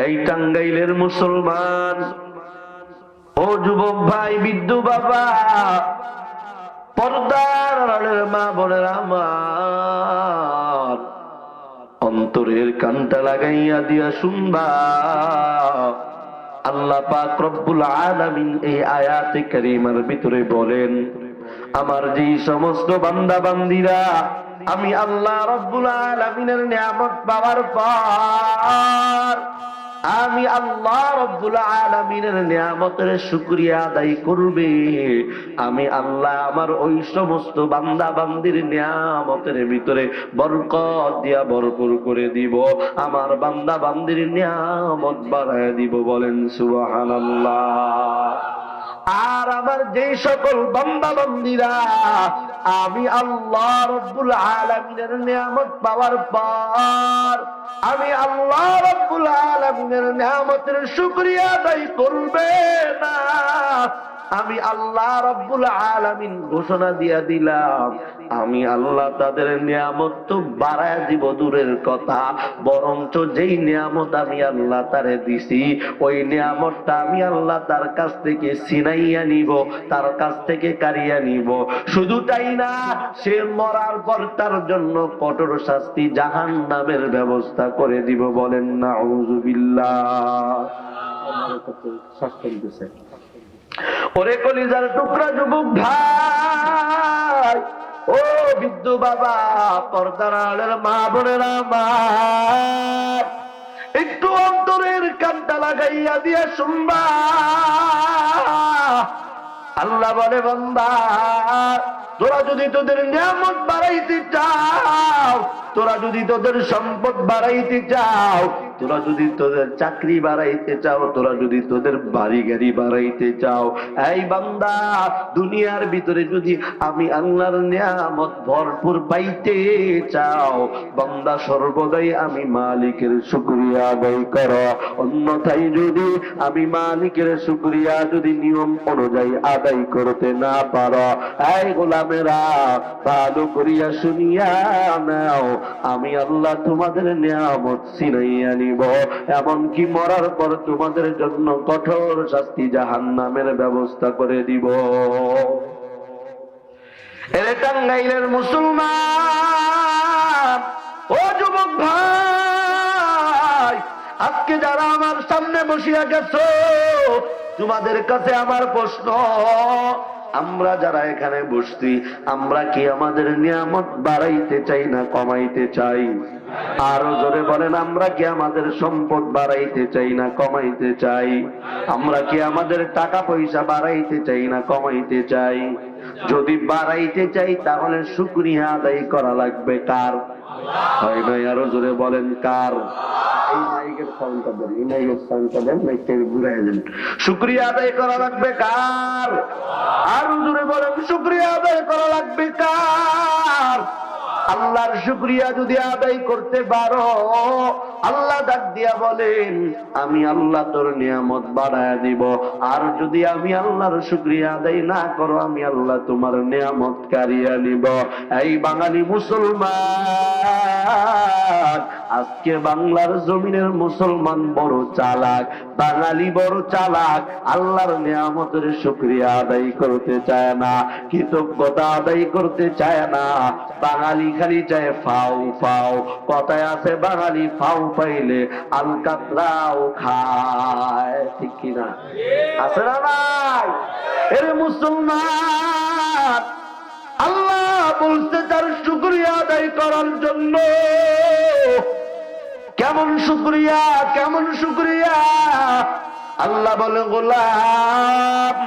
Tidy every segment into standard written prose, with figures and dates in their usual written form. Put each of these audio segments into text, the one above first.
এই টাঙ্গাইলের মুসলমান, ও যুবক ভাই, বিদ্যু বাবা, পর্দার আড়ালের মা বোনের আমার, অন্তরের কানটা লাগাইয়া দিয়া শুনবা। আল্লাহ পাক রব্বুল আলামিন এই আয়াতে কারিমার ভিতরে বলেন, আমার যেই সমস্ত বান্দা বান্দিরা আমি আল্লাহ রব্বুল আলামিনের নিয়ামত পাওয়ার পর আমি আল্লাহ রব্বুল আলামিনের নিয়ামতের শুকরিয়া আদায় করবে, আমি আল্লাহ আমার ওই সমস্ত বান্দা বান্দির নিয়ামতের ভিতরে বরকত দিয়া ভরপুর করে দিব, আমার বান্দা বান্দির নিয়ামত বাড়ায় দিব। বলেন সুবহানাল্লাহ। আর আমার যেই সকল বান্দা বান্দিরা আমি আল্লাহ রব্বুল আলামিনের নিয়ামত পাওয়ার পর আমি আল্লাহ রব্বুল আলামিনের নিয়ামতের শুকরিয়া আদায় করবে না, আমি আল্লাহ রব্বুল আলামিন ঘোষণা দিয়া দিলাম, আমি আল্লাহ তাদের নিয়ামত তো বাড়ায় দিব দূরের কথা, বরঞ্চ যেই নিয়ামত আমি আল্লাহ তারে দিছি ওই নিয়ামতটা আমি আল্লাহ তার কাছ থেকে ছিনাইয়া নিব, তার কাছ থেকে কাড়িয়া নিব। শুধু তাই না, সে মরার পর তার জন্য কঠোর শাস্তি জাহান্নামের ব্যবস্থা করে দিব। বলেন নাউযুবিল্লাহ। ওরে কলিজার টুকরা যুবক ভাই, ও বিদ্যু বাবা, পর্দার আড়ালের মা বোনেরা আমার, একটু অন্তরের কানটা লাগাইয়া দিয়া শুনবা। আল্লাহ বলে, বান্দা, তোরা যদি তোদের নিয়ামত বাড়াইতে চাও, তোরা যদি তোদের সম্পদ বাড়াইতে চাও, তোরা যদি তোদের চাকরি বাড়াইতে চাও, তোরা যদি তোদের বাড়ি গাড়ি বাড়াইতে চাও, এই বান্দা, দুনিয়ার ভিতরে যদি আমি আল্লাহর নিয়ামত ভরপুর পাইতে চাও, বান্দা সর্বদাই আমি মালিকের শুকরিয়া আদায় করো। অন্যথায় যদি আমি মালিকের শুকরিয়া যদি নিয়ম অনুযায়ী আদায় করতে না পারো, এই গোলামেরা ভালো করিয়া শুনিয়া নাও, আমি আল্লাহ তোমাদের নিয়ামত ছিনাইয়া নিব, এমনকি মরার পর তোমাদের জন্য কঠোর শাস্তি জাহান্নামের ব্যবস্থা করে দিব। এরে টাঙ্গাইলের মুসলমান, ও যুবক ভাই, আজকে যারা আমার সামনে বসিয়া গেছো, তোমাদের কাছে আমার প্রশ্ন, আমরা যারা এখানে বসছি, আমরা কি আমাদের নিয়ামত বাড়াইতে চাই না কমাইতে চাই? আরো জোরে বলেন, আমরা কি আমাদের সম্পদ বাড়াইতে চাই না কমাইতে চাই? আমরা কি আমাদের টাকা পয়সা বাড়াইতে চাই না কমাইতে চাই? যদি বাড়াইতে চাই তাহলে শুকরিয়া আদায় করা লাগবে কার? হয় নাই? আরো জোরে বলেন, কার? এই মাইকের সাউন্ডটা দেন, এই মাইকের সাউন্ডটা দেন, মাইকটা ঘুরাই দেন। শুকরিয়া আদায় করা লাগবে কার? আরো জোরে বলেন, শুকরিয়া আদায় করা লাগবে কার? আল্লাহর শুকরিয়া যদি আদায় করতে পারো, আল্লাহ ডাক দিয়া বলেন, আমি আল্লাহ তোর নিয়ামত বাড়ায় দিব। আর যদি আমি আল্লাহর শুকরিয়া আদায় না করো, আমি আল্লাহ তোমার নিয়ামত কাড়িয়া নিব। এই বাঙালি মুসলমান, আজকে বাংলার জমিনের মুসলমান বড় চালাক, বাঙালি বড় চালাক, আল্লাহর নিয়ামতের শুকরিয়া আদায় করতে চায় না, কৃতজ্ঞতা আদায় করতে চায় না। বাঙালি খালি চায় ফাও ফাও। কথায় আছে, বাঙালি ফাও পাইলে আলকাতরাও খায়, ঠিক কিনা? আছে না নাই? এর মুসলমান, আল্লাহ বলছে তার শুকরিয়া আদায় করার জন্য। কেমন শুকরিয়া, কেমন শুকরিয়া? আল্লাহ বলে, গোলাম,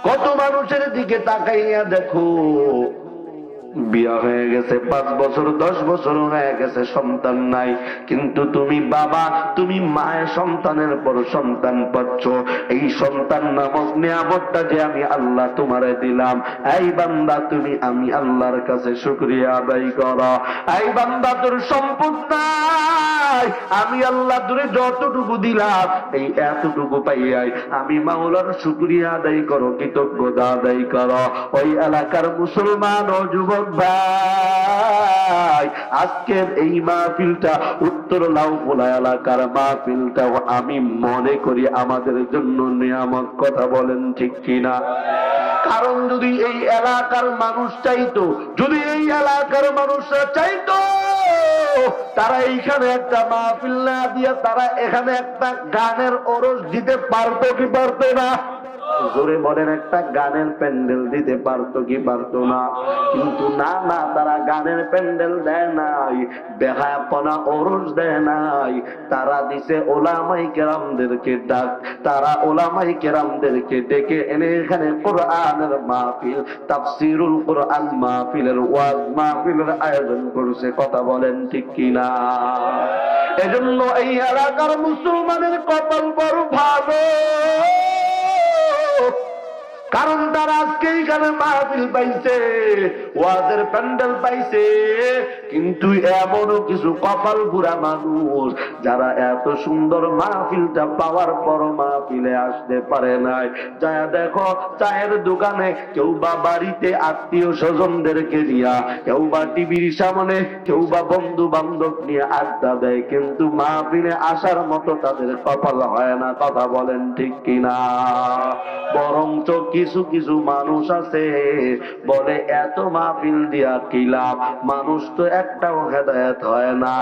কত মানুষের দিকে তাকাইয়া দেখো, বিয়া হয়ে গেছে 5 বছর 10 বছর হয়ে গেছে, সন্তান নাই, কিন্তু তুমি বাবা, তুমি মায়ের সন্তানের পর সন্তান পাচ্ছ। এই সন্তান নামক নিয়ামতটা যে আমি আল্লাহ তোমারে দিলাম, এই বান্দা তুমি আমি আল্লাহর কাছে শুকরিয়া আদায় করো। এই বান্দা, তোর সম্পদ নাই, আমি আল্লাহ তোরে যতটুকু দিলাম এই এতটুকু পাইয়াই আমি মাওলার শুকরিয়া আদায় করো, কৃতজ্ঞতা আদায় করো। ওই এলাকার মুসলমান ও যুবক ভাই, আজকের এই মাহফিলটা উত্তর লাউফুলা এলাকার মাহফিলটাও আমি মনে করি আমাদের জন্য নিয়ামত। কথা বলেন ঠিক কিনা? কারণ যদি এই এলাকার মানুষ চাইতো, যদি এই এলাকার মানুষরা চাইতো, তারা এইখানে একটা মাহফিল না দিয়া তারা এখানে একটা গানের ওরস দিতে পারতো কি পারতো না? জোরে বলেন, একটা গানের প্যান্ডেল দিতে পারতো কি পারতো না? কিন্তু না না, তারা গানের প্যান্ডেল দেয় নাই, বেহায়াপনা ওরস দেয় নাই, তারা দিছে ওলামাই কেরামদেরকে ডাক, তারা ওলামাই কেরামদেরকে ডেকে এনে এখানে কোরআনের মাহফিল, তাফসিরুল কোরআন মাহফিলের ওয়াজ মাহফিলের আয়োজন করছে। কথা বলেন ঠিক কিনা? এজন্য এই এলাকার মুসলমানের কপাল বড় ভালো, কারণ তারা আজকে এইখানে মাহফিল পাইছে, ওয়াজের প্যান্ডেল পাইছে। কিন্তু এমনও কিছু কপাল পুরা মানুষ যারা এত সুন্দর মাহফিলটা পাওয়ার পর মাহফিলে আসতে পারে নাই। যা দেখো, চায়ের দোকানে কেউ বা বাড়িতে আত্মীয় স্বজনদেরকে দিয়া, কেউ বা টিভির সামনে, কেউ বা বন্ধু বান্ধব নিয়ে আড্ডা দেয়, কিন্তু মাহফিলে আসার মতো তাদের কপাল হয় না। কথা বলেন ঠিক কিনা? বরঞ্চ কিছু কিছু মানুষ আছে বলে এত মাহফিল দিয়া কি লাভ, মানুষ তো একটাও হেদায়েত হয় না,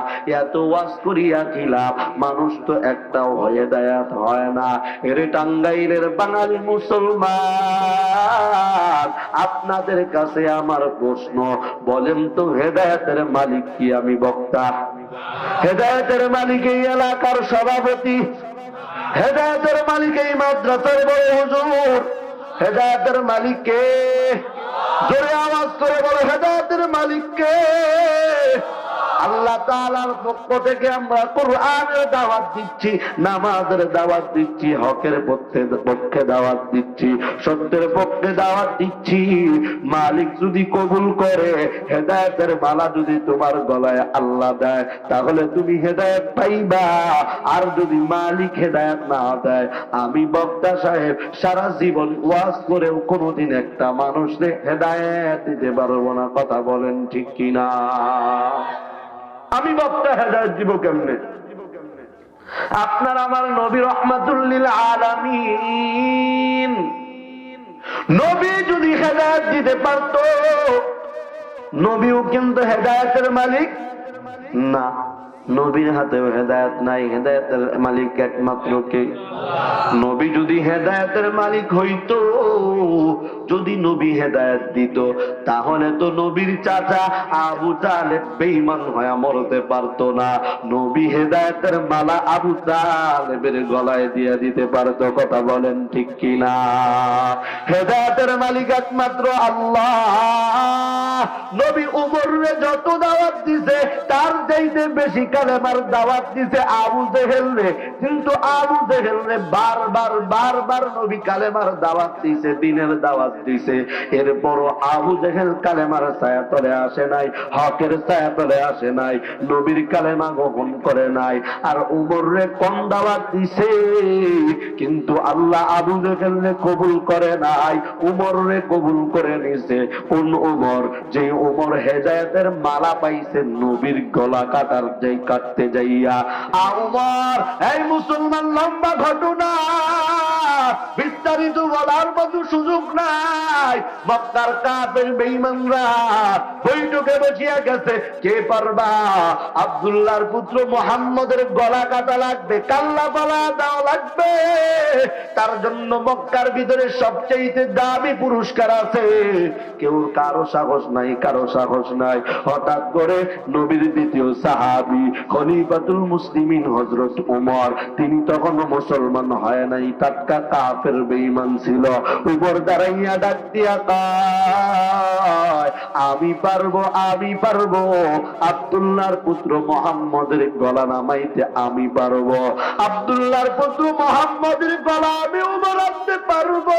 এত ওয়াজ করিয়া কি লাভ, মানুষ তো একটাও হেদায়েত হয় না। এর টাঙ্গাইলের বাঙালি মুসলমান, আপনাদের কাছে আমার প্রশ্ন, বলেন তো হেদায়েতের মালিক কি আমি বক্তা? হেদায়েতের মালিক এই এলাকার সভাপতি, হেদায়েতের মালিক এই মাদ্রাসার বড় হুজুর, হেদায়েতের মালিক কে? জোরে আওয়াজ করে বলো, হেদায়েতের মালিক কে? আল্লাহ তাআলার পক্ষ থেকে আমরা কোরআনের দাওয়াত দিচ্ছি, নামাজের দাওয়াত দিচ্ছি, হকের পক্ষে দাওয়াত দিচ্ছি, সত্যের পক্ষে দাওয়াত দিচ্ছি। মালিক যদি কবুল করে, হেদায়েতের মালা যদি তোমার গলায় আল্লাহ দেয়, তাহলে তুমি হেদায়েত পাইবা। আর যদি মালিক হেদায়েত না দেয়, আমি বক্তা সাহেব সারা জীবন ওয়াজ করেও কোনোদিন একটা মানুষকে হেদায়েত দিতে পারবো না। কথা বলেন ঠিক কিনা? আমি বক্তা হেদায়েত দিব কেমনে? আপনার আমার নবী রাহমাতুল লিল আলামিন, নবী যদি হেদায়েত দিতে পারতো, নবীও কিন্তু হেদায়েতের মালিক না। নবীর হাতেও হেদায়েত নাই, হেদায়েতের মালিক একমাত্র কে? নবী যদি হেদায়েতের মালিক হইতো, যদি নবী হেদায়েত দিত, তাহলে তো নবীর চাচা আবু তালেব বেঈমান হয়ে মরতে পারতো না। নবী হেদায়েতের মালা আবু তালেবের গলায় দিয়ে দিতে পারতো। কথা বলেন ঠিক কিনা? হেদায়েতের মালিক একমাত্র আল্লাহ। নবী উমরে যত দাওয়াত দিছে, তার চাইতে বেশি কালেমার দাওয়াত দিছে আবু জেহেল রে। কিন্তু আবু জেহেল রে বারবার নবী কালেমার দাওয়াত দিছে, দিনের দাওয়াত দিছে। এরপরও আবু জেহেল কালেমার ছায়াতলে আসে নাই, হকের ছায়াতলে আসে নাই, নবীর কালেমা গ্রহণ করে নাই। আর উমর রে কোন দাওয়াত দিছে, কিন্তু আল্লাহ আবু জেহেল রে কবুল করে নাই, উমর রে কবুল করে নিছে। কোন উমর? যে উমর হেদায়েতের মালা পাইছে নবীর গলা কাটার কাটতে যাইয়া। উমর, এই মুসলমান লম্বা ঘটনা, বিস্তারিত বলার মতো সুযোগ নাই। মক্কার কাফের বেঈমানরা বৈঠকে বসিয়া গেছে, কে পারবা আব্দুল্লাহর পুত্র মুহাম্মদের গলা কাটা লাগবে, কাল্লা পালা দেওয়া লাগবে। তার জন্য মক্কার ভিতরে সবচেয়ে দামি পুরস্কার আছে। কেউ কারো সাহস নাই, কারো সাহস নাই। হঠাৎ করে নবীর দ্বিতীয় সাহাবী খলিফাতুল মুসলিমিন হযরত উমর, তিনি তখন মুসলমান হয় নাই, টাটকা কাফের বেঈমান ছিল। উপর দাঁড়াইয়া ডাক দিয়া কয়, আমি পারবো, আমি পারবো, আব্দুল্লাহর পুত্র মুহাম্মদের গলা নামাইতে আমি পারবো, আব্দুল্লাহর পুত্র মুহাম্মদের গলা আমি উমর আনতে পারবো।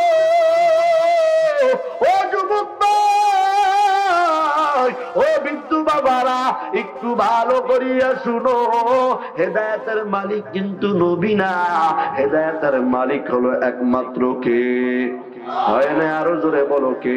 ও যুবক ভাই, ও বিদ্যু বাবারা, একটু ভালো করিয়া শুনো, হেদায়েতের মালিক কিন্তু নবী না, হেদায়েতের মালিক হলো একমাত্র কে? হয় না? আরো জোরে বলো কে?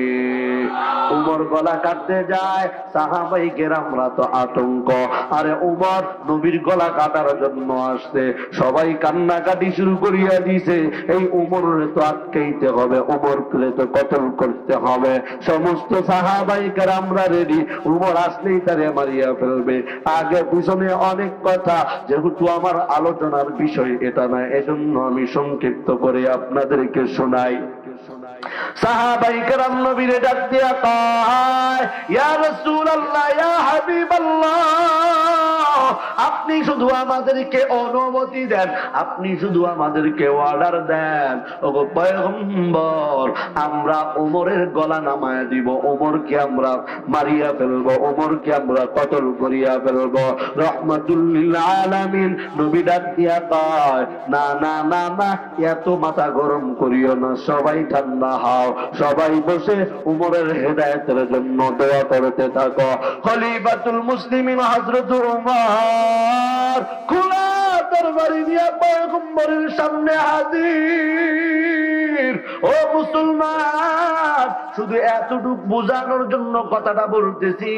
উমর গলা কাটতে যায়, সাহাবাই কেরামরা তো আতঙ্ক। আরে উমর নবীর গলা কাটার জন্য আসছে, সবাই কান্নাকাটি শুরু করিয়া দিছে। এই উমরের তো আটকাইতে হবে, উমরকে তো কতল করতে হবে। সমস্ত সাহাবাই কেরামরা রেডি, উমর আসলেই তারে মারিয়া ফেলবে। আগে পিছনে অনেক কথা, যেহেতু আমার আলোচনার বিষয় এটা না, এজন্য আমি সংক্ষিপ্ত করে আপনাদেরকে শোনাই। সাহাবাই কেরাম নবীরে ডাক দিয়া কয়, ইয়া রাসূলুল্লাহ, ইয়া হাবিবাল্লাহ, আপনি শুধু আমাদেরকে অনুমতি দেন, আপনি শুধু আমাদেরকে অর্ডার দেন। ওগো পয়গম্বর, আমরা ওমরের গলা নামায় দিব, ওমরকে আমরা মারিয়া ফেলবো, ওমরকে আমরা কতল করিয়া ফেলবো। রহমাতুল লিল আলামিন নবী ডাক দিয়া কয়, না না না না, এত মাথা গরম করিও না, সবাই ঠান্ডা হও, সবাই বসে উমরের হেদায়েতের জন্য দোয়া করতে থাকো। খলিফাতুল মুসলিমিন হযরত উমর খোলা তরবারি নিয়ে পয়গম্বরের সামনে হাজির। ও মুসলমান, শুধু এতটুকু বোঝানোর জন্য কথাটা বলতেছি,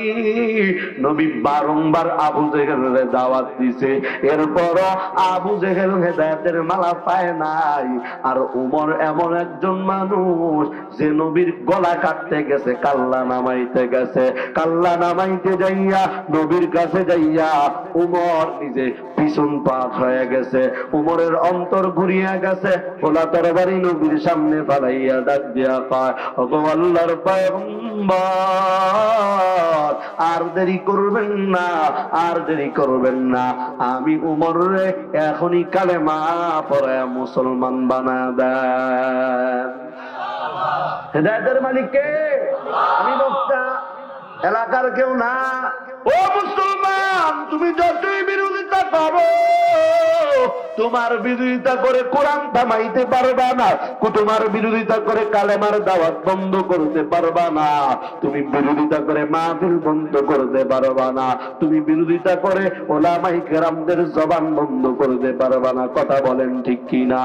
নবী বারংবার আবু জেহেলের দাওয়াত দিছে, এরপরও আবু জেহেল হেদায়েতের মালা পায় নাই। আর উমর এমন একজন মানুষ যে নবীর গলা কাটতে গেছে, কাল্লা নামাইতে গেছে, কাল্লা নামাইতে যাইয়া নবীর কাছে যাইয়া উমর নিজে পিছন পাক হয়ে গেছে, উমরের অন্তর ঘুরিয়া গেছে। খোলা তরবারি নবীর সামনে ফালাইয়া ডাক দিয়া কয়, ওগো আল্লাহর পয়গম্বর, আর দেরি করবেন না, আর দেরি করবেন না, আমি উমরে এখনই কালেমা পড়ায়া মুসলমান বানা দেন। হেদায়েতের মালিক কে? আমি বক্তা, এলাকার কেউ না। ও মুসলমান, তুমি যতই বিরোধিতা করো, তোমার বিরোধিতা করে কোরআন থামাইতে পারবা না, তোমার বিরোধিতা করে কালেমার দাওয়াত বন্ধ করতে পারবা না, তুমি বিরোধিতা করে মাহফিল বন্ধ করতে পারবা না, তুমি বিরোধিতা করে ওলামায়ে কেরামদের জবান বন্ধ করতে পারবা না। কথা বলেন ঠিক কিনা?